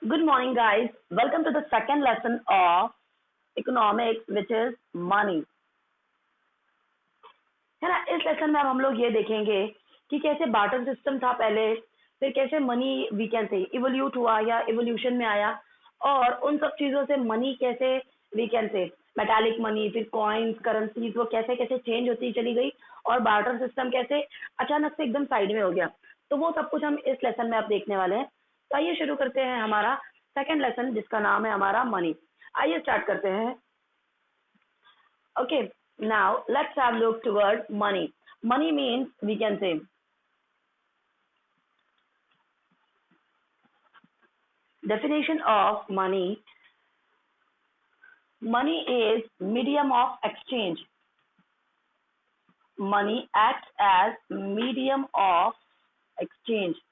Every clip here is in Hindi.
Good morning, guys. Welcome to the second lesson of economics, which is money. है ना। इस लेसन में अब हम लोग ये देखेंगे कि कैसे बार्टर सिस्टम था पहले, फिर कैसे money we can say evolute हुआ या इवोल्यूशन में आया, और उन सब चीजों से मनी कैसे we can say metallic money, फिर कॉइन्स, करेंसीज, वो कैसे कैसे चेंज होती चली गई, और बार्टर सिस्टम कैसे अचानक से एकदम साइड में हो गया। तो वो सब कुछ हम इस लेसन में अब देखने वाले हैं। तो आइए शुरू करते हैं हमारा सेकंड लेसन, जिसका नाम है हमारा मनी। आइए स्टार्ट करते हैं। Okay, now let's have a look toward money. Money means, we can say, definition of money. Money is medium of exchange. Money acts as medium of exchange.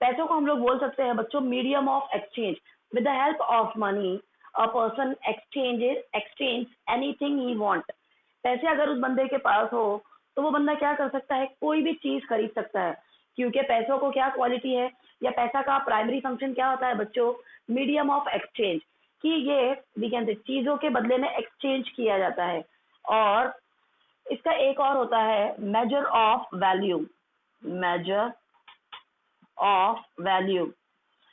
पैसों को हम लोग बोल सकते हैं बच्चों medium of exchange. With the help of money a person exchange anything he want. पैसे अगर उस बंदे के पास हो तो वो बंदा क्या कर सकता है, कोई भी चीज खरीद सकता है, क्योंकि पैसों को क्या क्वालिटी है, या पैसा का प्राइमरी फंक्शन क्या होता है बच्चों, मीडियम ऑफ एक्सचेंज, कि ये वी कैन से चीजों के बदले में एक्सचेंज किया जाता है। और इसका एक और होता है major of value. Major of value,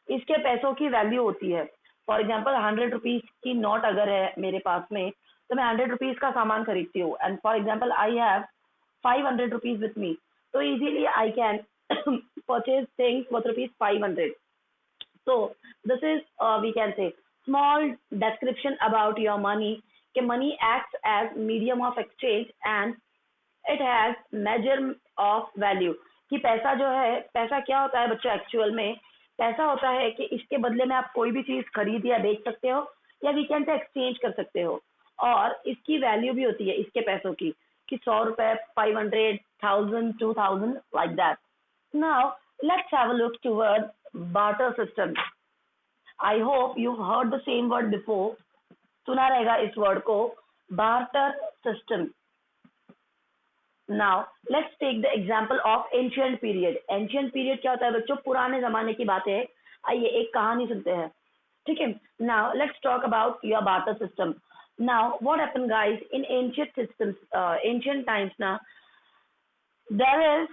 इसके पैसों की वैल्यू होती है। फॉर एग्जाम्पल 100 रुपीज की नोट अगर है मेरे पास में, तो मैं 100 रुपीज का सामान खरीदती हूँ, and for example I have 500 rupees with me, तो easily I can purchase things worth ₹500। So this is we can say small description about your money, कि money acts as medium of exchange and it has measure of value। कि पैसा जो है, पैसा क्या होता है बच्चों, एक्चुअल में पैसा होता है कि इसके बदले में आप कोई भी चीज खरीद या बेच सकते हो, या वी कैन से एक्सचेंज कर सकते हो, और इसकी वैल्यू भी होती है इसके पैसों की, कि 100 रुपए, 500, 1000, 2000, like that. Now let's have a look toward barter system. I hope you heard the same word before. सुना रहेगा इस वर्ड को, barter system. Now let's take the example of ancient period. Ancient period क्या होता है बच्चों, पुराने जमाने की बात है। आइए एक कहानी सुनते हैं, ठीक है। Now let's talk about your barter system. Now what happened guys in ancient systems, ancient times ना, there is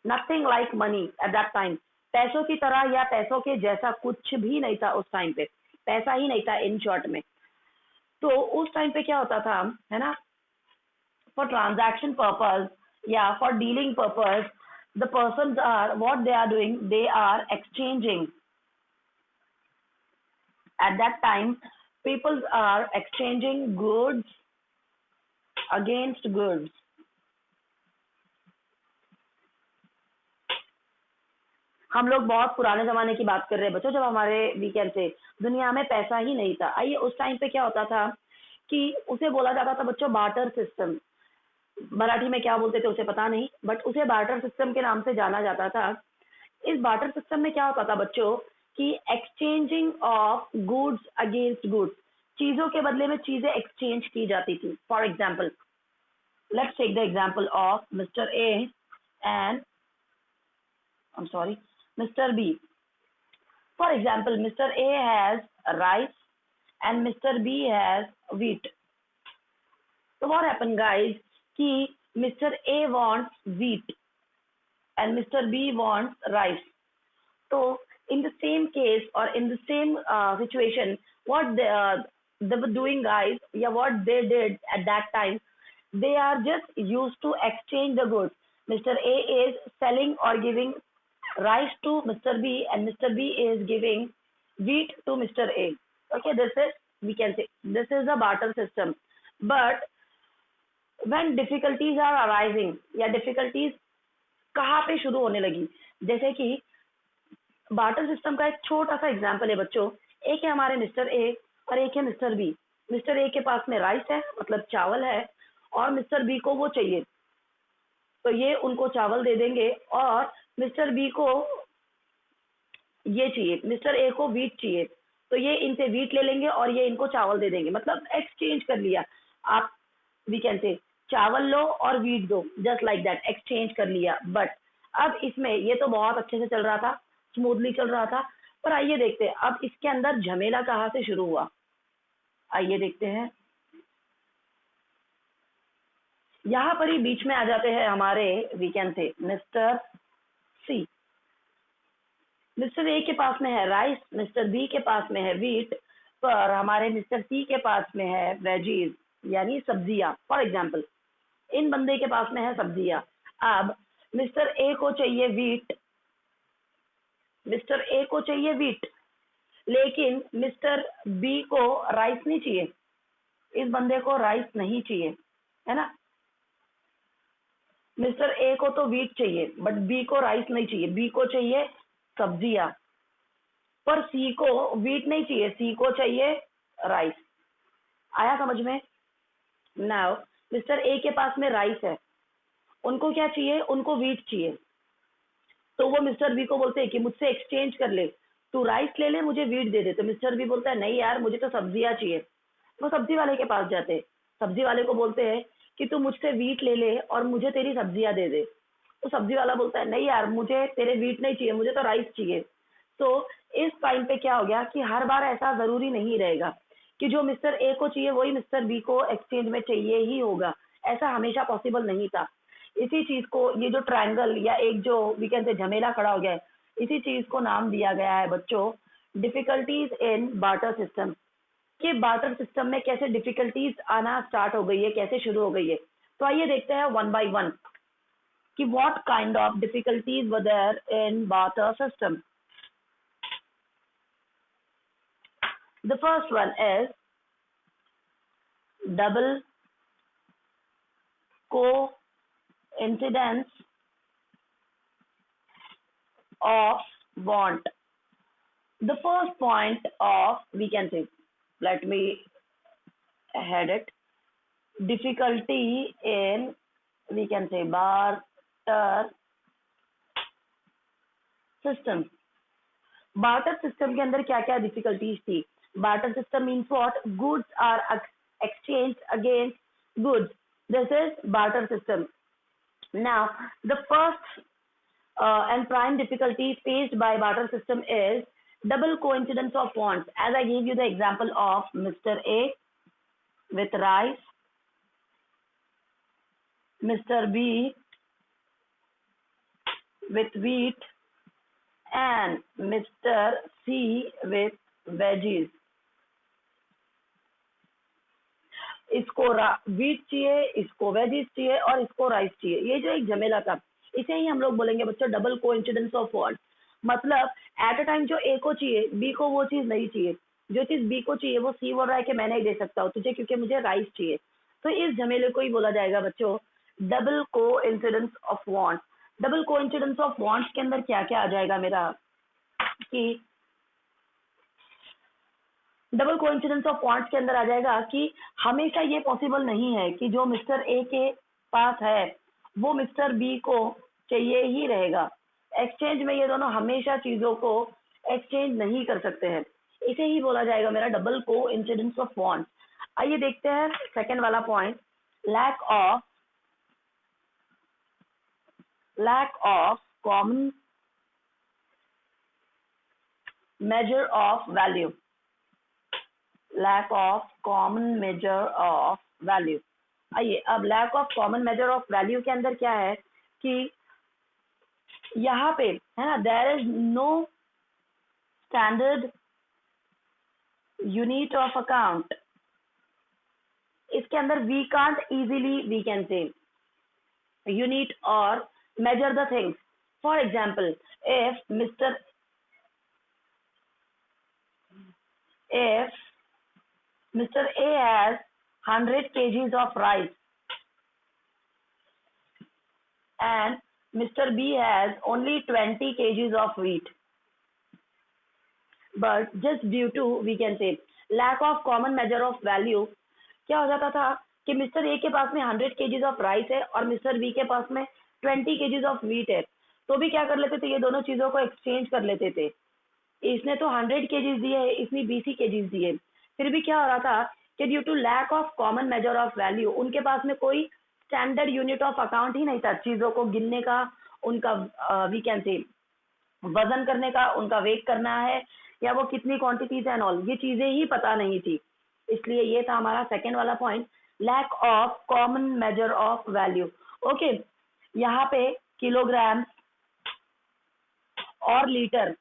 nothing like money at that time. पैसों की तरह या पैसों के जैसा कुछ भी नहीं था उस टाइम पे, पैसा ही नहीं था इन शॉर्ट में। तो उस टाइम पे क्या होता था, है ना, for transaction purpose, yeah, for dealing purpose, the persons are what they are doing, they are exchanging. At that time people are exchanging goods against goods। हम लोग बहुत पुराने जमाने की बात कर रहे हैं बच्चों, जब हमारे वीकेंड से दुनिया में पैसा ही नहीं था। आइए उस टाइम पे क्या होता था कि उसे बोला जाता था बच्चों बार्टर सिस्टम। मराठी में क्या बोलते थे उसे पता नहीं, बट उसे बार्टर सिस्टम के नाम से जाना जाता था। इस बार्टर सिस्टम में क्या होता था बच्चों, कि exchanging of goods against goods, चीजों के बदले में चीजें एक्सचेंज की जाती थी। For example let's take the example of mister A and I am sorry mister B. For example mister A has rice and mister B has wheat। So what happened guys, कि Mr. A wants wheat and Mr. B wants rice। So in the same case or in the same situation, what they were doing guys, yeah, what they did at that time, they are just used to exchange the goods। Mr. A is selling or giving rice to Mr. B and Mr. B is giving wheat to Mr. A। Okay, this is, we can say, this is a barter system। But when difficulties are arising, या डिफिकल्टीज कहाँ पे शुरू होने लगी, जैसे कि बार्टर सिस्टम का एक छोटा सा एग्जांपल है बच्चों। एक है हमारे मिस्टर ए और एक है मिस्टर बी। मिस्टर ए के पास में राइस है, मतलब चावल है, और मिस्टर बी को वो चाहिए, तो ये उनको चावल दे देंगे, और मिस्टर बी को ये चाहिए, मिस्टर ए को वीट चाहिए, तो ये इनसे वीट ले लेंगे और ये इनको चावल दे देंगे। मतलब एक्सचेंज कर लिया आप, वी कैन से चावल लो और वीट दो, जस्ट लाइक दैट एक्सचेंज कर लिया। बट अब इसमें ये तो बहुत अच्छे से चल रहा था, स्मूथली चल रहा था, पर आइए देखते हैं अब इसके अंदर झमेला कहाँ से शुरू हुआ। आइए देखते हैं। यहाँ पर ही बीच में आ जाते हैं हमारे वीकेंड थे मिस्टर सी। मिस्टर ए के पास में है राइस, मिस्टर बी के पास में है व्हीट, पर हमारे मिस्टर सी के पास में है वेजीज यानी सब्जियां। फॉर एग्जाम्पल इन बंदे के पास में है सब्जियां। अब मिस्टर ए को चाहिए व्हीट, मिस्टर ए को चाहिए व्हीट, लेकिन मिस्टर बी को राइस नहीं चाहिए। इस बंदे को राइस नहीं चाहिए, है ना। मिस्टर ए को तो व्हीट चाहिए बट बी को राइस नहीं चाहिए, बी को चाहिए सब्जियां। पर सी को व्हीट नहीं चाहिए, सी को चाहिए राइस। आया समझ में। नाउ मिस्टर ए के पास में राइस है, उनको क्या चाहिए, उनको व्हीट चाहिए। तो वो मिस्टर बी को बोलते हैं कि मुझसे एक्सचेंज कर ले, तू राइस ले ले मुझे व्हीट दे दे। तो मिस्टर बी बोलता है नहीं यार मुझे तो सब्जियां चाहिए। वो सब्जी वाले के पास जाते हैं, सब्जी वाले को बोलते हैं कि तू मुझसे व्हीट ले ले और मुझे तेरी सब्जियां दे दे। तो सब्जी वाला बोलता है नहीं यार मुझे तेरे व्हीट नहीं चाहिए, मुझे तो राइस चाहिए। तो इस टाइम पे क्या हो गया कि हर बार ऐसा जरूरी नहीं रहेगा कि जो मिस्टर ए को चाहिए वही मिस्टर बी को एक्सचेंज में चाहिए ही होगा। ऐसा हमेशा पॉसिबल नहीं था। इसी चीज को ये जो ट्रायंगल या एक जो वी कैन से झमेला खड़ा हो गया है, इसी चीज को नाम दिया गया है बच्चों डिफिकल्टीज इन बार्टर सिस्टम। कि बार्टर सिस्टम में कैसे डिफिकल्टीज आना स्टार्ट हो गई है, कैसे शुरू हो गई है। तो आइए देखते हैं वन बाय वन कि what kind of difficulties were there in barter system. The first one is double coincidence of want. The first point of we can say, let me head it, difficulty in we can say barter system. Barter system के अंदर क्या क्या डिफिकल्टीज थी। Barter system means what, goods are exchange against goods, this is barter system. Now the first and prime difficulty faced by barter system is double coincidence of wants, as I gave you the example of Mr. A with rice, Mr. B with wheat and Mr. C with veggies. इसको व्हीट चाहिए, इसको वेजीज चाहिए और इसको राइस चाहिए। ये जो एक झमेला था इसे ही हम लोग बोलेंगे बच्चों डबल कोइंसिडेंस ऑफ वांट। मतलब एट अ टाइम जो ए को चाहिए बी को वो चीज नहीं चाहिए, जो चीज बी को चाहिए वो सी बोल रहा है कि मैं नहीं दे सकता हूँ तुझे क्योंकि मुझे राइस चाहिए। तो इस झमेले को ही बोला जाएगा बच्चों double coincidence of want. Double coincidence of wants के अंदर क्या क्या आ जाएगा मेरा कि डबल कोइंसिडेंस ऑफ वांट्स के अंदर आ जाएगा कि हमेशा ये पॉसिबल नहीं है कि जो मिस्टर ए के पास है वो मिस्टर बी को चाहिए ही रहेगा। एक्सचेंज में ये दोनों हमेशा चीजों को एक्सचेंज नहीं कर सकते हैं। इसे ही बोला जाएगा मेरा डबल कोइंसिडेंस ऑफ वांट्स। आइए देखते हैं सेकंड वाला point, lack of common measure of value. Lack of common measure of value. आइए अब lack of common measure of value के अंदर क्या है कि यहाँ पे है ना there is no standard unit of account. इसके अंदर we can't easily we can say unit और measure the things. For example, if Mr. A has 100 kgs of rice and Mr. B has only 20 kgs of wheat, but just due to we can say lack of common measure of value क्या हो जाता था कि मिस्टर ए के पास में 100 kgs ऑफ राइस है और मिस्टर बी के पास में 20 kgs ऑफ व्हीट है। तो भी क्या कर लेते थे, ये दोनों चीजों को एक्सचेंज कर लेते थे। इसने तो 100 kgs दिए है, इसने 20 kgs दिए। फिर भी क्या हो रहा था कि due to lack of common measure of value उनके पास में कोई स्टैंडर्ड यूनिट ऑफ अकाउंट ही नहीं था चीजों को गिनने का उनका वी कैन से वजन करने का, उनका वेट करना है, या वो कितनी क्वांटिटीज एंड ऑल, ये चीजें ही पता नहीं थी। इसलिए ये था हमारा सेकेंड वाला point, lack of common measure of value. Okay, यहाँ पे किलोग्राम और लीटर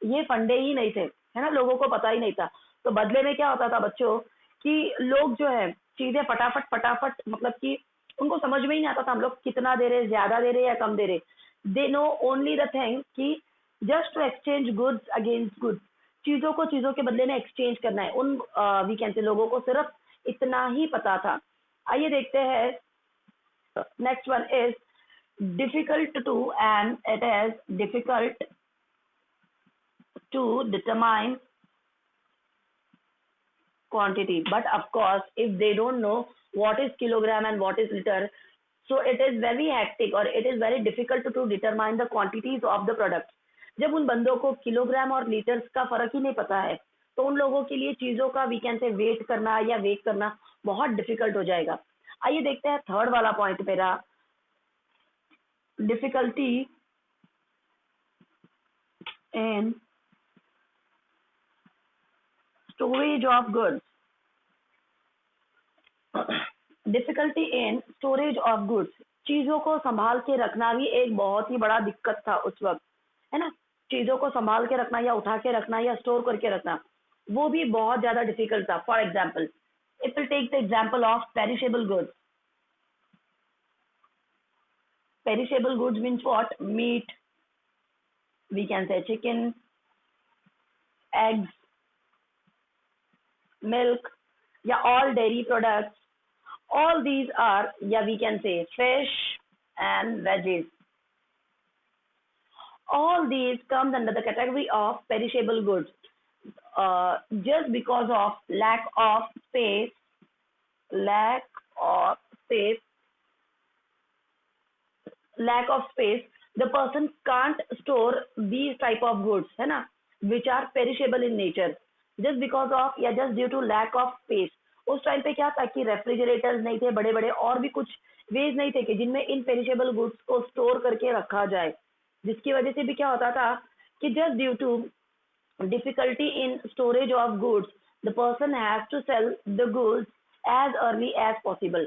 ये फंडे ही नहीं थे, है ना, लोगों को पता ही नहीं था। तो बदले में क्या होता था बच्चों, कि लोग जो है चीजें फटाफट फटाफट, मतलब कि उनको समझ में ही नहीं आता था हम लोग कितना दे रहे, ज्यादा दे रहे या कम दे रहे। They know only the thing कि just to exchange goods against goods, चीजों को चीजों के बदले में एक्सचेंज करना है, उन वीकेंड से लोगों को सिर्फ इतना ही पता था। आइए देखते हैं, next one is difficult to, and it is difficult to determine quantity, but of course if they don't know what is kilogram and what is liter, so it is very hectic or it is very difficult to determine the quantities of the product। जब उन बंदों को किलोग्राम और लीटर्स का फर्क ही नहीं पता है, तो उन लोगों के लिए चीजों का वी कैन से वेट करना या वेट करना बहुत डिफिकल्ट हो जाएगा। आइए देखते हैं थर्ड वाला पॉइंट मेरा, difficulty in storage of goods. Difficulty in storage of goods, चीजों को संभाल के रखना भी एक बहुत ही बड़ा दिक्कत था उस वक्त, है ना। चीजों को संभाल के रखना या उठा के रखना या स्टोर करके रखना, वो भी बहुत ज्यादा डिफिकल्ट था। For example, if will take the example of perishable goods. Perishable goods means what? Meat, we can say chicken, eggs, milk, या all dairy products, all these are, yeah, we can say fish and veggies, all these comes under the category of perishable goods, just because of lack of space, lack of space, lack of space, the person can't store these type of goods, है ना, which are perishable in nature, just because of या just due to lack of space। उस टाइम पे क्या था कि रेफ्रिजरेटर्स नहीं थे बड़े बड़े, और भी कुछ वेज नहीं थे कि जिनमें इन पेरिशेबल गुड्स को स्टोर करके रखा जाए, जिसकी वजह से भी क्या होता था कि just due to difficulty in storage of goods, the person has to sell the goods as early as possible।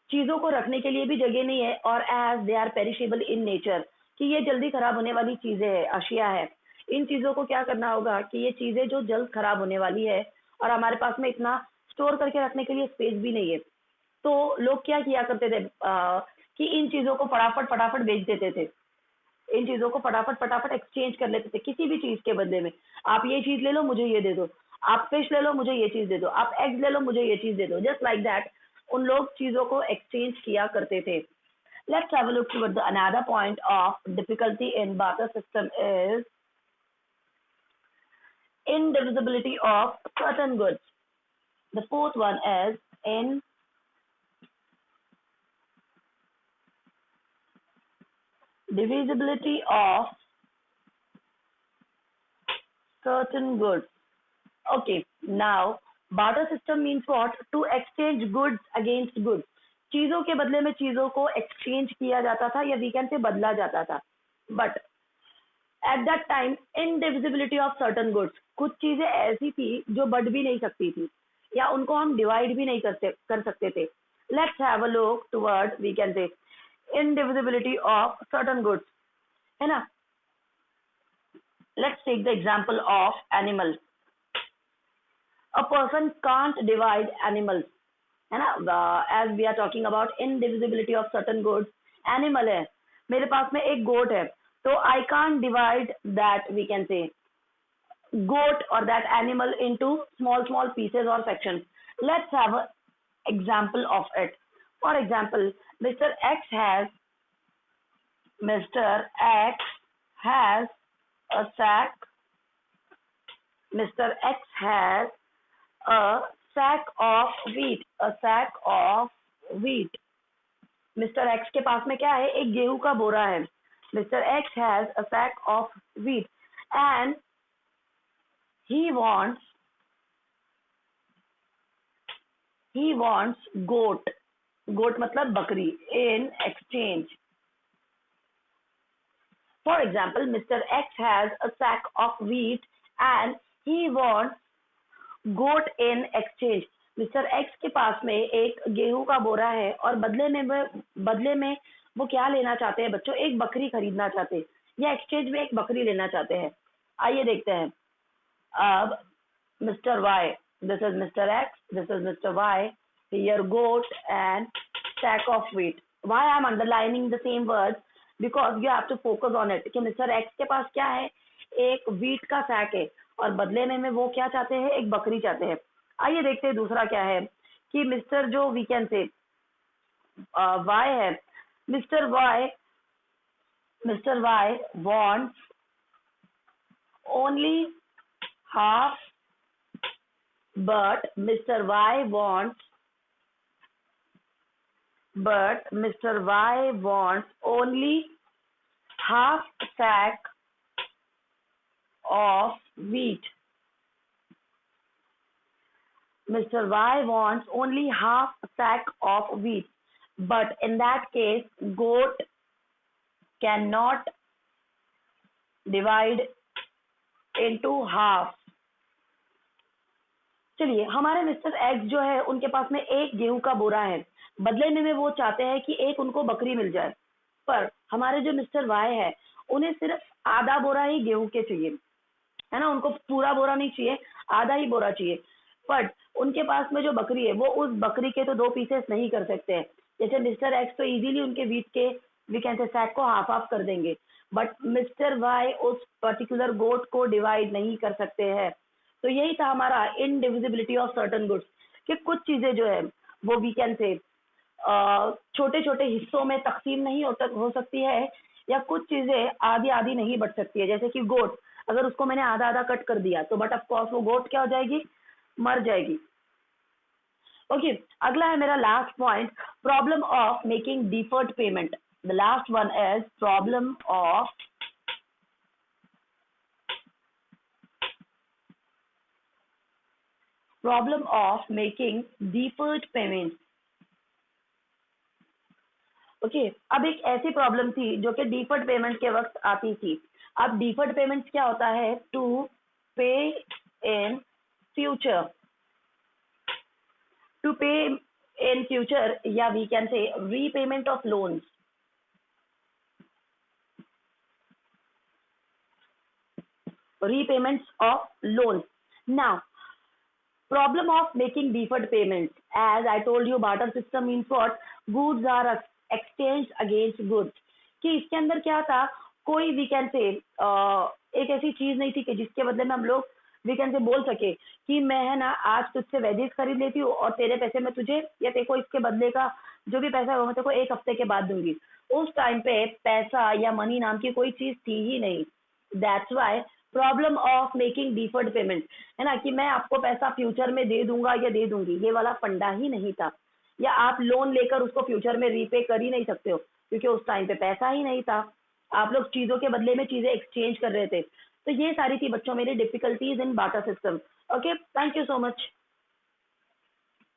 चीजों को रखने के लिए भी जगह नहीं है, और as they are perishable in nature, कि ये जल्दी खराब होने वाली चीजें है, अशिया है, इन चीजों को क्या करना होगा कि ये चीजें जो जल्द खराब होने वाली है और हमारे पास में इतना स्टोर करके रखने के लिए स्पेस भी नहीं है, तो लोग क्या किया करते थे कि इन चीजों को फटाफट फटाफट बेच देते थे, इन चीजों को फटाफट फटाफट एक्सचेंज कर लेते थे किसी भी चीज के बदले में। आप ये चीज ले लो, मुझे ये दे दो, आप फिश ले लो, मुझे ये चीज दे दो, आप एग्स ले लो, मुझे ये चीज दे दो, जस्ट लाइक दैट उन लोग चीजों को एक्सचेंज किया करते थे। Let's have a look toward the another point of difficulty in barter system is indivisibility of certain goods। The fourth one is indivisibility of certain goods। Okay, now barter system means what? To exchange goods against goods। चीजों के बदले में चीजों को एक्सचेंज किया जाता था या वीकेंड से बदला जाता था। But at that time indivisibility of certain goods, कुछ चीजें ऐसी थी जो बढ़ भी नहीं सकती थी या उनको हम डिवाइड भी नहीं कर सकते थे। Let's have a look toward we can say indivisibility of certain goods, है ना। Let's take the example of animal. A person can't divide animals, है ना। as we are talking about indivisibility of certain goods, animal है, मेरे पास में एक goat है, तो I can't divide that we can say goat or that animal into small small pieces or sections। Let's have an example of it। For example, Mr. X has a sack, Mr. X has a sack of wheat, a sack of wheat। Mister x के पास में क्या है? एक गेहूं का बोरा है। Mister X has a sack of wheat and he wants goat, goat मतलब बकरी, in exchange। For example, Mr. X has a sack of wheat and he wants goat in exchange. Mister x के पास में एक गेहूं का बोरा है और बदले में वो क्या लेना चाहते हैं बच्चों, एक बकरी खरीदना चाहते हैं या एक्सचेंज में एक बकरी लेना चाहते हैं. आइए देखते हैं. अब mister Y, this is mister X, this is mister Y, here goat and sack of wheat. Why I am underlining the same words? Because you have to focus on it. कि मिस्टर एक्स के पास क्या है, एक wheat का सैक है और बदले में वो क्या चाहते हैं, एक बकरी चाहते हैं. आइए देखते हैं दूसरा क्या है कि मिस्टर जो वी कैन से वाई है, mister Y wants only half, but Mr. Y wants only half sack of wheat. Mr. Y wants only half sack of wheat, but in that case, goat cannot divide into half. चलिए, हमारे मिस्टर एक्स जो है उनके पास में एक गेहूं का बोरा है, बदले में वो चाहते हैं कि एक उनको बकरी मिल जाए. पर हमारे जो मिस्टर वाई है उन्हें सिर्फ आधा बोरा ही गेहूं के चाहिए, है ना, उनको पूरा बोरा नहीं चाहिए, आधा ही बोरा चाहिए. बट उनके पास में जो बकरी है वो उस बकरी के तो 2 पीसेस नहीं कर सकते हैं. जैसे मिस्टर एक्स तो इजीली उनके वीट के वी कैन से सैक को हाफ हाफ कर देंगे, बट मिस्टर वाई उस पर्टिकुलर गोट को डिवाइड नहीं कर सकते हैं. तो यही था हमारा इनडिविजिबिलिटी ऑफ सर्टन गुड्स, कि कुछ चीजें जो है वो वी कैन से छोटे छोटे हिस्सों में तकसीम नहीं हो सकती है, या कुछ चीजें आधी आधी नहीं बट सकती है. जैसे कि गोट, अगर उसको मैंने आधा आधा कट कर दिया तो बट ऑफ कोर्स वो गोट क्या हो जाएगी, मर जाएगी. ओके, अगला है मेरा last point, problem of making deferred payment. The last one is problem of making deferred payment. Okay, अब एक ऐसी प्रॉब्लम थी जो कि डिफर्ड पेमेंट के वक्त आती थी. अब डिफर्ड पेमेंट क्या होता है, टू पे in future, to pay in future, yeah, we can say repayment of loans. Repayments of loans. Now, problem of making deferred payments. As I told you, barter system means what? Goods are exchanged against goods. कि इसके अंदर क्या था, कोई वी कैन से एक ऐसी चीज नहीं थी कि जिसके बदले में हम लोग वी कैन से बोल सके कि मैं है ना आज तुझसे वेजीज खरीद लेती हूँ और तेरे पैसे मैं तुझे या तेरे को इसके बदले का जो भी पैसा है वो मैं तेरे को 1 हफ्ते के बाद दूंगी. उस टाइम पे पैसा या मनी नाम की कोई चीज थी ही नहीं. That's why problem of making deferred payment, है ना, कि मैं आपको पैसा फ्यूचर में दे दूंगा या दे दूंगी, ये वाला फंडा ही नहीं था. या आप लोन लेकर उसको फ्यूचर में रीपे कर ही नहीं सकते हो क्योंकि उस टाइम पे पैसा ही नहीं था. आप लोग चीजों के बदले में चीजें एक्सचेंज कर रहे थे. तो ये सारी थी बच्चों मेरी difficulties in Bata system. Okay, thank you so much.